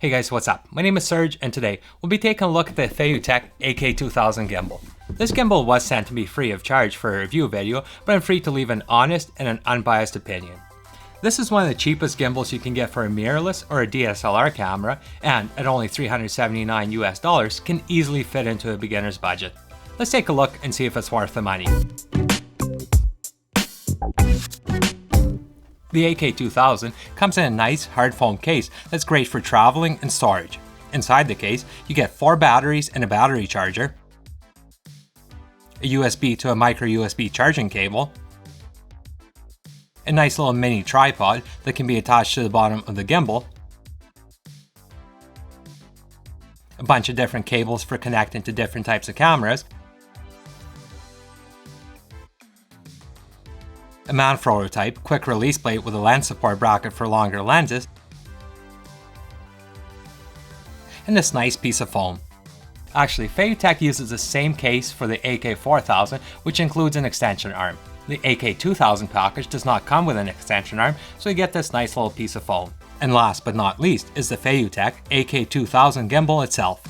Hey guys, what's up? My name is Serge, and today we'll be taking a look at the FeiyuTech AK2000 Gimbal. This gimbal was sent to me free of charge for a review video, but I'm free to leave an honest and an unbiased opinion. This is one of the cheapest gimbals you can get for a mirrorless or a DSLR camera, and at only $379 US can easily fit into a beginner's budget. Let's take a look and see if it's worth the money. The AK2000 comes in a nice hard foam case that's great for traveling and storage. Inside the case, you get 4 batteries and a battery charger, a USB to a micro USB charging cable, a nice little mini tripod that can be attached to the bottom of the gimbal, a bunch of different cables for connecting to different types of cameras, a Manfrotto type quick release plate with a lens support bracket for longer lenses, and this nice piece of foam. Actually, FeiyuTech uses the same case for the AK4000, which includes an extension arm. The AK2000 package does not come with an extension arm, so you get this nice little piece of foam. And last but not least is the FeiyuTech AK2000 Gimbal itself.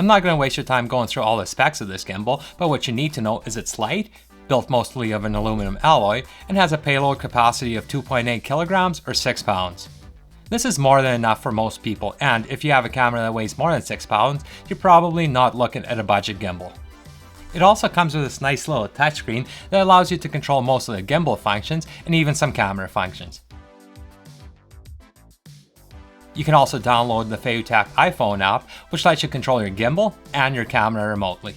I'm not going to waste your time going through all the specs of this gimbal, but what you need to know is it's light, built mostly of an aluminum alloy, and has a payload capacity of 2.8 kilograms or 6 pounds. This is more than enough for most people, and if you have a camera that weighs more than 6 pounds, you're probably not looking at a budget gimbal. It also comes with this nice little touchscreen that allows you to control most of the gimbal functions and even some camera functions. You can also download the FeiyuTech iPhone app, which lets you control your gimbal and your camera remotely.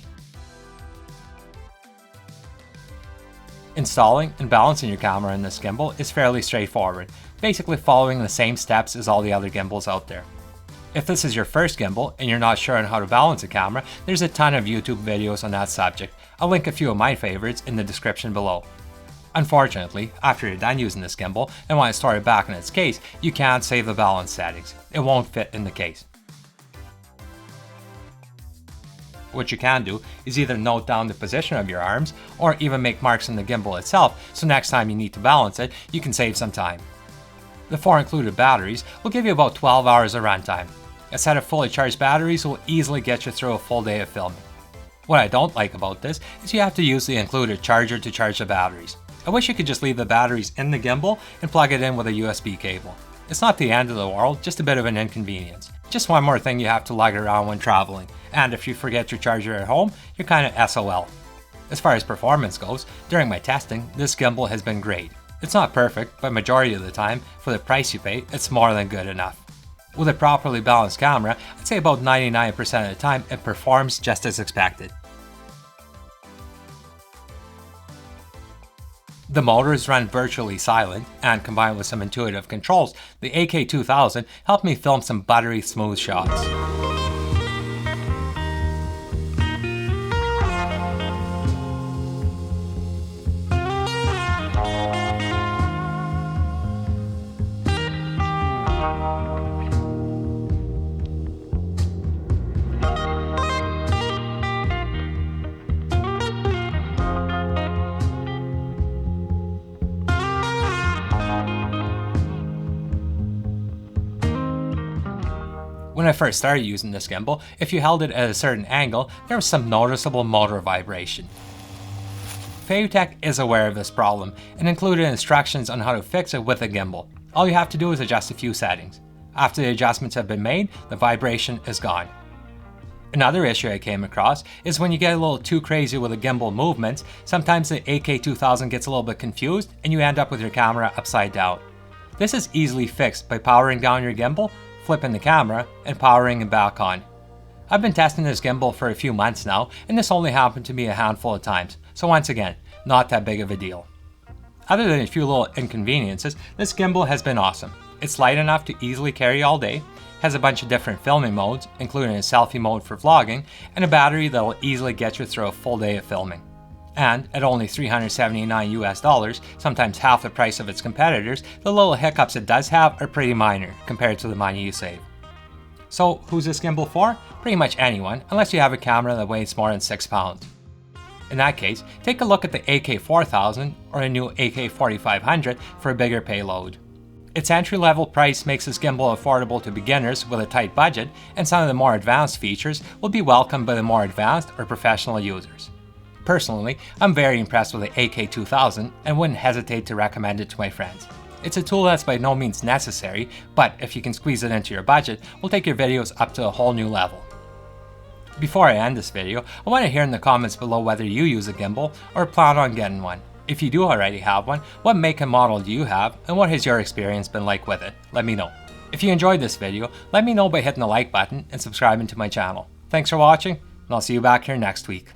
Installing and balancing your camera in this gimbal is fairly straightforward, basically following the same steps as all the other gimbals out there. If this is your first gimbal and you're not sure on how to balance a camera, there's a ton of YouTube videos on that subject. I'll link a few of my favorites in the description below. Unfortunately, after you're done using this gimbal and want to store it back in its case, you can't save the balance settings. It won't fit in the case. What you can do is either note down the position of your arms or even make marks in the gimbal itself, so next time you need to balance it, you can save some time. The 4 included batteries will give you about 12 hours of runtime. A set of fully charged batteries will easily get you through a full day of filming. What I don't like about this is you have to use the included charger to charge the batteries. I wish you could just leave the batteries in the gimbal and plug it in with a USB cable. It's not the end of the world, just a bit of an inconvenience. Just one more thing you have to lug around when traveling, and if you forget your charger at home, you're kinda SOL. As far as performance goes, during my testing, this gimbal has been great. It's not perfect, but majority of the time, for the price you pay, it's more than good enough. With a properly balanced camera, I'd say about 99% of the time it performs just as expected. The motors run virtually silent, and combined with some intuitive controls, the AK2000 helped me film some buttery smooth shots. When I first started using this gimbal, if you held it at a certain angle, there was some noticeable motor vibration. FeiyuTech is aware of this problem and included instructions on how to fix it with the gimbal. All you have to do is adjust a few settings. After the adjustments have been made, the vibration is gone. Another issue I came across is when you get a little too crazy with the gimbal movements, sometimes the AK2000 gets a little bit confused and you end up with your camera upside down. This is easily fixed by powering down your gimbal, flipping the camera, and powering it back on. I've been testing this gimbal for a few months now, and this only happened to me a handful of times, so once again, not that big of a deal. Other than a few little inconveniences, this gimbal has been awesome. It's light enough to easily carry all day, has a bunch of different filming modes, including a selfie mode for vlogging, and a battery that will easily get you through a full day of filming. And at only $379 US, sometimes half the price of its competitors, the little hiccups it does have are pretty minor compared to the money you save. So who's this gimbal for? Pretty much anyone, unless you have a camera that weighs more than 6 pounds. In that case, take a look at the AK4000 or a new AK4500 for a bigger payload. Its entry-level price makes this gimbal affordable to beginners with a tight budget, and some of the more advanced features will be welcomed by the more advanced or professional users. Personally, I'm very impressed with the AK2000 and wouldn't hesitate to recommend it to my friends. It's a tool that's by no means necessary, but if you can squeeze it into your budget, will take your videos up to a whole new level. Before I end this video, I want to hear in the comments below whether you use a gimbal or plan on getting one. If you do already have one, what make and model do you have, and what has your experience been like with it? Let me know. If you enjoyed this video, let me know by hitting the like button and subscribing to my channel. Thanks for watching, and I'll see you back here next week.